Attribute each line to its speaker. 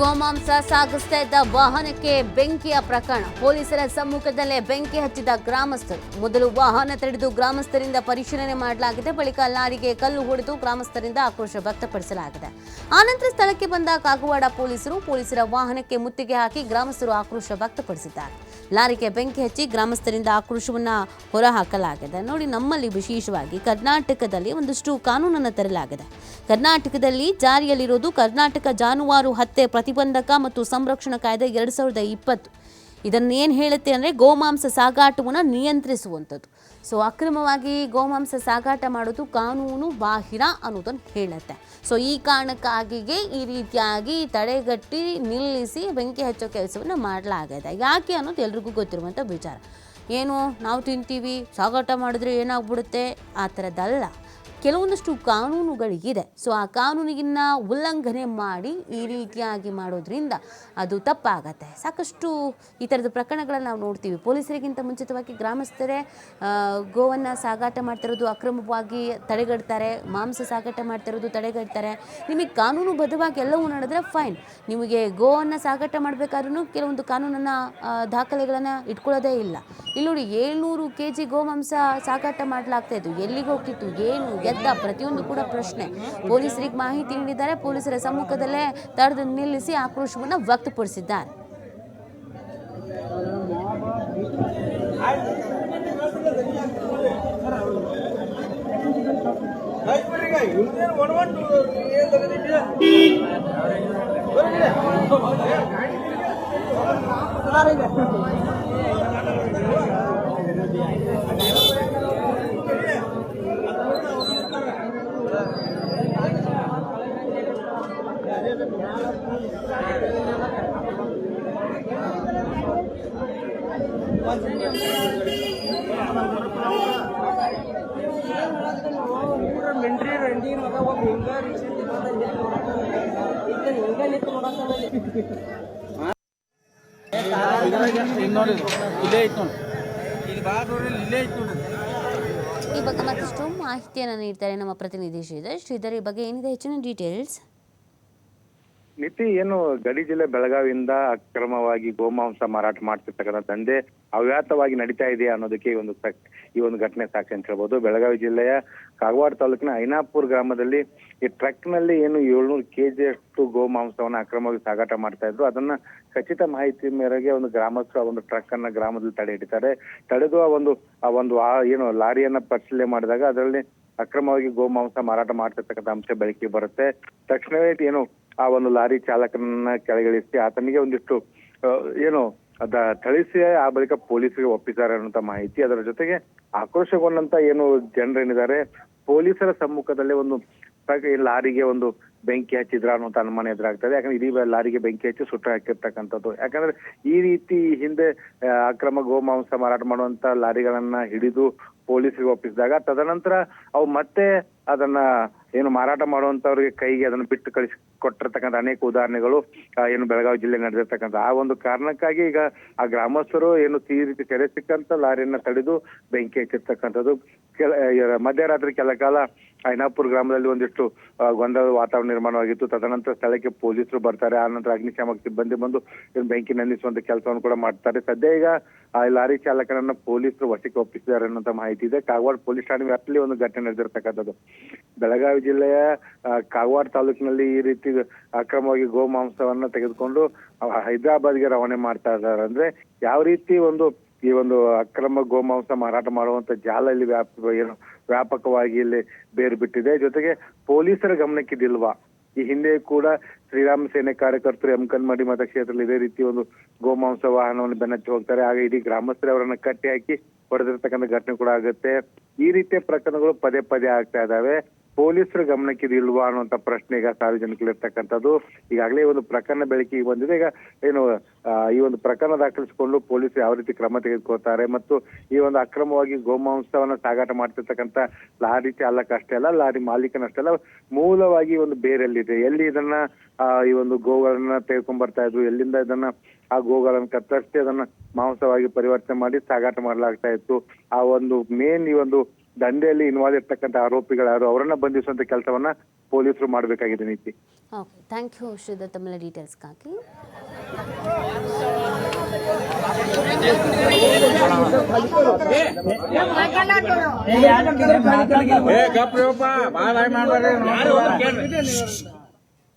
Speaker 1: ಗೋಮಾಂಸ ಸಾಗಿಸ್ತಾ ಇದ್ದ ವಾಹನಕ್ಕೆ ಬೆಂಕಿಯ ಪ್ರಕರಣ. ಪೊಲೀಸರ ಸಮ್ಮುಖದಲ್ಲೇ ಬೆಂಕಿ ಹಚ್ಚಿದ ಗ್ರಾಮಸ್ಥರು. ಮೊದಲು ವಾಹನ ತಡೆದು ಗ್ರಾಮಸ್ಥರಿಂದ ಪರಿಶೀಲನೆ ಮಾಡಲಾಗಿದೆ. ಬಳಿಕ ಲಾರಿಗೆ ಕಲ್ಲು ಹೊಡೆದು ಗ್ರಾಮಸ್ಥರಿಂದ ಆಕ್ರೋಶ ವ್ಯಕ್ತಪಡಿಸಲಾಗಿದೆ. ಆನಂತರ ಸ್ಥಳಕ್ಕೆ ಬಂದ ಕಾಗವಾಡ ಪೊಲೀಸರ ವಾಹನಕ್ಕೆ ಮುತ್ತಿಗೆ ಹಾಕಿ ಗ್ರಾಮಸ್ಥರು ಆಕ್ರೋಶ ವ್ಯಕ್ತಪಡಿಸಿದ್ದಾರೆ. ಲಾರಿಗೆ ಬೆಂಕಿ ಹಚ್ಚಿ ಗ್ರಾಮಸ್ಥರಿಂದ ಆಕ್ರೋಶವನ್ನ ಹೊರಹಾಕಲಾಗಿದೆ. ನೋಡಿ, ನಮ್ಮಲ್ಲಿ ವಿಶೇಷವಾಗಿ ಕರ್ನಾಟಕದಲ್ಲಿ ಒಂದಷ್ಟು ಕಾನೂನನ್ನು ತರಲಾಗಿದೆ. ಕರ್ನಾಟಕದಲ್ಲಿ ಜಾರಿಯಲ್ಲಿರೋದು ಕರ್ನಾಟಕ ಜಾನುವಾರು ಹತ್ಯೆ ಪ್ರತಿಬಂಧಕ ಮತ್ತು ಸಂರಕ್ಷಣಾ ಕಾಯ್ದೆ 2020. ಇದನ್ನೇನು ಹೇಳುತ್ತೆ ಅಂದರೆ ಗೋಮಾಂಸ ಸಾಗಾಟವನ್ನು ನಿಯಂತ್ರಿಸುವಂಥದ್ದು. ಸೊ ಅಕ್ರಮವಾಗಿ ಗೋಮಾಂಸ ಸಾಗಾಟ ಮಾಡೋದು ಕಾನೂನು ಬಾಹಿರ ಅನ್ನೋದನ್ನು ಹೇಳುತ್ತೆ. ಸೊ ಈ ಕಾರಣಕ್ಕಾಗಿಯೇ ಈ ರೀತಿಯಾಗಿ ತಡೆಗಟ್ಟಿ ನಿಲ್ಲಿಸಿ ಬೆಂಕಿ ಹಚ್ಚೋ ಕೆಲಸವನ್ನು ಮಾಡಲಾಗಿದೆ. ಯಾಕೆ ಅನ್ನೋದು ಎಲ್ರಿಗೂ ಗೊತ್ತಿರುವಂಥ ವಿಚಾರ. ಏನು ನಾವು ತಿಂತೀವಿ, ಸಾಗಾಟ ಮಾಡಿದ್ರೆ ಏನಾಗ್ಬಿಡುತ್ತೆ ಆ ಥರದ್ದಲ್ಲ. ಕೆಲವೊಂದಷ್ಟು ಕಾನೂನುಗಳಿಗಿದೆ. ಸೊ ಆ ಕಾನೂನಿನ ಉಲ್ಲಂಘನೆ ಮಾಡಿ ಈ ರೀತಿಯಾಗಿ ಮಾಡೋದ್ರಿಂದ ಅದು ತಪ್ಪಾಗತ್ತೆ. ಸಾಕಷ್ಟು ಈ ಥರದ ಪ್ರಕರಣಗಳನ್ನು ನಾವು ನೋಡ್ತೀವಿ. ಪೊಲೀಸರಿಗಿಂತ ಮುಂಚಿತವಾಗಿ ಗ್ರಾಮಸ್ಥರೇ ಗೋವನ್ನು ಸಾಗಾಟ ಮಾಡ್ತಿರೋದು ಅಕ್ರಮವಾಗಿ ತಡೆಗಟ್ತಾರೆ, ಮಾಂಸ ಸಾಗಾಟ ಮಾಡ್ತಿರೋದು ತಡೆಗಟ್ತಾರೆ. ನಿಮಗೆ ಕಾನೂನುಬದ್ಧವಾಗಿ ಎಲ್ಲವೂ ನಡೆದ್ರೆ ಫೈನ್. ನಿಮಗೆ ಗೋವನ್ನು ಸಾಗಾಟ ಮಾಡಬೇಕಾದ್ರೂ ಕೆಲವೊಂದು ಕಾನೂನನ್ನು ದಾಖಲೆಗಳನ್ನು ಇಟ್ಕೊಳ್ಳೋದೇ ಇಲ್ಲ. ಇಲ್ಲಿ ನೋಡಿ, 700 kg ಗೋಮಾಂಸ ಸಾಗಾಟ ಮಾಡಲಾಗ್ತಾ ಇತ್ತು. ಎಲ್ಲಿಗೆ ಹೋಗ್ತಿತ್ತು, ಏನು ಎದ್ದ ಪ್ರತಿಯೊಂದು ಕೂಡ ಪ್ರಶ್ನೆ. ಪೊಲೀಸರಿಗೆ ಮಾಹಿತಿ ನೀಡಿದ್ದಾರೆ. ಪೊಲೀಸರ ಸಮ್ಮುಖದಲ್ಲೇ ತಡೆದು ನಿಲ್ಲಿಸಿ ಆಕ್ರೋಶವನ್ನು ವ್ಯಕ್ತಪಡಿಸಿದ್ದಾರೆ. ಈ ಬಗ್ಗೆ ಮತ್ತಷ್ಟು ಮಾಹಿತಿಯನ್ನು ನೀಡ್ತಾರೆ ನಮ್ಮ ಪ್ರತಿನಿಧಿ ಶ್ರೀಧರ್. ಈ ಬಗ್ಗೆ ಏನಿದೆ ಹೆಚ್ಚಿನ ಡೀಟೇಲ್ಸ್?
Speaker 2: ನಿತಿ, ಏನು ಗಡಿ ಜಿಲ್ಲೆ ಬೆಳಗಾವಿಯಿಂದ ಅಕ್ರಮವಾಗಿ ಗೋಮಾಂಸ ಮಾರಾಟ ಮಾಡ್ತಿರ್ತಕ್ಕಂಥ ದಂಧೆ ಅವ್ಯಾತವಾಗಿ ನಡೀತಾ ಇದೆ ಅನ್ನೋದಕ್ಕೆ ಈ ಒಂದು ಘಟನೆ ಸಾಕ್ಷಿ ಅಂತ ಹೇಳ್ಬೋದು. ಬೆಳಗಾವಿ ಜಿಲ್ಲೆಯ ಕಾಗವಾಡ ತಾಲೂಕಿನ ಐನಾಪುರ ಗ್ರಾಮದಲ್ಲಿ ಈ ಟ್ರಕ್ ನಲ್ಲಿ ಏನು 700 kg ಅಷ್ಟು ಗೋಮಾಂಸವನ್ನ ಅಕ್ರಮವಾಗಿ ಸಾಗಾಟ ಮಾಡ್ತಾ ಇದ್ರು. ಅದನ್ನ ಖಚಿತ ಮಾಹಿತಿ ಮೇರೆಗೆ ಒಂದು ಗ್ರಾಮಸ್ಥರು ಒಂದು ಟ್ರಕ್ ಅನ್ನ ಗ್ರಾಮದಲ್ಲಿ ತಡೆ ಹಿಡಿತಾರೆ. ತಡೆದು ಏನು ಲಾರಿಯನ್ನ ಪರಿಶೀಲನೆ ಮಾಡಿದಾಗ ಅದರಲ್ಲಿ ಅಕ್ರಮವಾಗಿ ಗೋಮಾಂಸ ಮಾರಾಟ ಮಾಡ್ತಿರ್ತಕ್ಕಂಥ ಅಂಶ ಬೆಳಕಿಗೆ ಬರುತ್ತೆ. ತಕ್ಷಣವೇ ಏನು ಆ ಒಂದು ಲಾರಿ ಚಾಲಕನನ್ನ ಕೆಳಗಿಳಿಸಿ ಆತನಿಗೆ ಒಂದಿಷ್ಟು ಥಳಿಸಿ ಆ ಬಳಿಕ ಪೊಲೀಸರಿಗೆ ಒಪ್ಪಿದ್ದಾರೆ ಅನ್ನುವಂತ ಮಾಹಿತಿ. ಅದರ ಜೊತೆಗೆ ಆಕ್ರೋಶಗೊಂಡಂತ ಏನು ಜನರೇನಿದ್ದಾರೆ, ಪೊಲೀಸರ ಸಮ್ಮುಖದಲ್ಲೇ ಒಂದು ಲಾರಿಗೆ ಒಂದು ಬೆಂಕಿ ಹಚ್ಚಿದ್ರ ಅನ್ನುವಂತ ಅನುಮಾನ ಎದುರಾಗ್ತದೆ. ಯಾಕಂದ್ರೆ ಇಡೀ ಲಾರಿಗೆ ಬೆಂಕಿ ಹಚ್ಚಿ ಸುಟ್ಟು ಹಾಕಿರ್ತಕ್ಕಂಥದ್ದು. ಯಾಕಂದ್ರೆ ಈ ರೀತಿ ಹಿಂದೆ ಅಕ್ರಮ ಗೋಮಾಂಸ ಮಾರಾಟ ಮಾಡುವಂತ ಲಾರಿಗಳನ್ನ ಹಿಡಿದು ಪೊಲೀಸರಿಗೆ ಒಪ್ಪಿಸಿದಾಗ ತದನಂತರ ಅವು ಮತ್ತೆ ಅದನ್ನ ಏನು ಮಾರಾಟ ಮಾಡುವಂತವ್ರಿಗೆ ಕೈಗೆ ಅದನ್ನ ಬಿಟ್ಟು ಕೊಟ್ಟಿರ್ತಕ್ಕಂಥ ಅನೇಕ ಉದಾಹರಣೆಗಳು ಏನು ಬೆಳಗಾವಿ ಜಿಲ್ಲೆ ನಡೆದಿರ್ತಕ್ಕಂಥ ಆ ಒಂದು ಕಾರಣಕ್ಕಾಗಿ ಈಗ ಆ ಗ್ರಾಮಸ್ಥರು ಏನು ಈ ರೀತಿ ಸೆರೆ ಸಿಕ್ಕಂತ ಲಾರಿಯನ್ನ ತಡೆದು ಬೆಂಕಿ ಹಚ್ಚಿರ್ತಕ್ಕಂಥದ್ದು. ಮಧ್ಯರಾತ್ರಿ ಕೆಲ ಕಾಲ ಐನಾಪುರ ಗ್ರಾಮದಲ್ಲಿ ಒಂದಿಷ್ಟು ಗೊಂದಲದ ವಾತಾವರಣ ನಿರ್ಮಾಣವಾಗಿತ್ತು. ತದನಂತರ ಸ್ಥಳಕ್ಕೆ ಪೊಲೀಸರು ಬರ್ತಾರೆ. ಆ ನಂತರ ಅಗ್ನಿಶಾಮಕ ಸಿಬ್ಬಂದಿ ಬಂದು ಬೆಂಕಿ ನಂದಿಸುವಂತ ಕೆಲಸವನ್ನು ಕೂಡ ಮಾಡ್ತಾರೆ. ಸದ್ಯ ಈಗ ಆ ಲಾರಿ ಚಾಲಕನನ್ನ ಪೊಲೀಸರು ವಶಕ್ಕೆ ಒಪ್ಪಿಸಿದ್ದಾರೆ ಅನ್ನೋಂತ ಮಾಹಿತಿ ಇದೆ. ಕಾಗವಾಡ ಪೊಲೀಸ್ ಠಾಣೆ ವ್ಯಾಪ್ತಿಯಲ್ಲಿ ಒಂದು ಘಟನೆ ನಡೆದಿರ್ತಕ್ಕಂಥದ್ದು. ಬೆಳಗಾವಿ ಜಿಲ್ಲೆಯ ಕಾಗವಾಡ ತಾಲೂಕಿನಲ್ಲಿ ಈ ರೀತಿ ಅಕ್ರಮವಾಗಿ ಗೋಮಾಂಸವನ್ನ ತೆಗೆದುಕೊಂಡು ಹೈದರಾಬಾದ್ಗೆ ರವಾನೆ ಮಾಡ್ತಾ ಇದ್ದಾರೆ. ಅಂದ್ರೆ ಯಾವ ರೀತಿ ಈ ಒಂದು ಅಕ್ರಮ ಗೋಮಾಂಸ ಮಾರಾಟ ಮಾಡುವಂತ ಜಾಲ ಇಲ್ಲಿ ವ್ಯಾಪಕವಾಗಿ ಇಲ್ಲಿ ಬೇರು ಬಿಟ್ಟಿದೆ. ಜೊತೆಗೆ ಪೊಲೀಸರ ಗಮನಕ್ಕಿದಿಲ್ವಾ? ಈ ಹಿಂದೆ ಕೂಡ ಶ್ರೀರಾಮ ಸೇನೆ ಕಾರ್ಯಕರ್ತರು ಎಮ್ಕನ್ಮಡಿ ಮತಕ್ಷೇತ್ರದಲ್ಲಿ ಇದೇ ರೀತಿ ಒಂದು ಗೋಮಾಂಸ ವಾಹನವನ್ನು ಬೆನ್ನತ್ತಿ ಹೋಗ್ತಾರೆ. ಆಗ ಇಡೀ ಗ್ರಾಮಸ್ಥರು ಅವರನ್ನ ಕಟ್ಟಿ ಹಾಕಿ ಹೊಡೆದಿರ್ತಕ್ಕಂಥ ಘಟನೆ ಕೂಡ ಆಗುತ್ತೆ. ಈ ರೀತಿಯ ಪ್ರಕರಣಗಳು ಪದೇ ಪದೇ ಆಗ್ತಾ ಇದಾವೆ. ಪೊಲೀಸರ ಗಮನಕ್ಕಿದಿಲ್ವಾ ಅನ್ನುವಂತ ಪ್ರಶ್ನೆ ಈಗ ಸಾರ್ವಜನಿಕರಿರ್ತಕ್ಕಂಥದ್ದು. ಈಗಾಗಲೇ ಒಂದು ಪ್ರಕರಣ ಬೆಳಕಿಗೆ ಬಂದಿದೆ. ಈಗ ಏನು ಈ ಒಂದು ಪ್ರಕರಣ ದಾಖಲಿಸಿಕೊಂಡು ಪೊಲೀಸರು ಯಾವ ರೀತಿ ಕ್ರಮ ತೆಗೆದುಕೊಳ್ತಾರೆ ಮತ್ತು ಈ ಒಂದು ಅಕ್ರಮವಾಗಿ ಗೋಮಾಂಸವನ್ನ ಸಾಗಾಟ ಮಾಡ್ತಿರ್ತಕ್ಕಂಥ ಲಾರಿ ಚಾಲಕ ಅಷ್ಟೇ ಅಲ್ಲ, ಲಾರಿ ಮಾಲೀಕನಷ್ಟೇ ಅಲ್ಲ, ಮೂಲವಾಗಿ ಒಂದು ಬೇರೆಲ್ಲಿದೆ, ಎಲ್ಲಿ ಇದನ್ನ ಈ ಒಂದು ಗೋಗಳನ್ನ ತೆಗೆದುಕೊಂಡ್ ಬರ್ತಾ ಇದ್ರು, ಎಲ್ಲಿಂದ ಇದನ್ನ ಆ ಗೋಗಳನ್ನ ಕತ್ತರಿಸಿ ಅದನ್ನ ಮಾಂಸವಾಗಿ ಪರಿವರ್ತನೆ ಮಾಡಿ ಸಾಗಾಟ ಮಾಡಲಾಗ್ತಾ ಇತ್ತು. ಆ ಒಂದು ಮೇನ್ ಈ ಒಂದು ದಂಧೆಯಲ್ಲಿ ಇನ್ವಾಲ್ವ್ ಇರ್ತಕ್ಕಂಥ ಆರೋಪಿಗಳು ಯಾರು ಅವರನ್ನ ಬಂಧಿಸುವಂತ ಕೆಲಸವನ್ನ ಪೊಲೀಸರು ಮಾಡಬೇಕಾಗಿದೆ ನೀತಿ.
Speaker 1: ಓಕೆ, ಥ್ಯಾಂಕ್ ಯು ಶ್ರೀಧರ್ ತಮ್ಮೆಲ್ಲ ಡೀಟೇಲ್ಸ್ಗಾಗಿ.
Speaker 3: ಗಪ್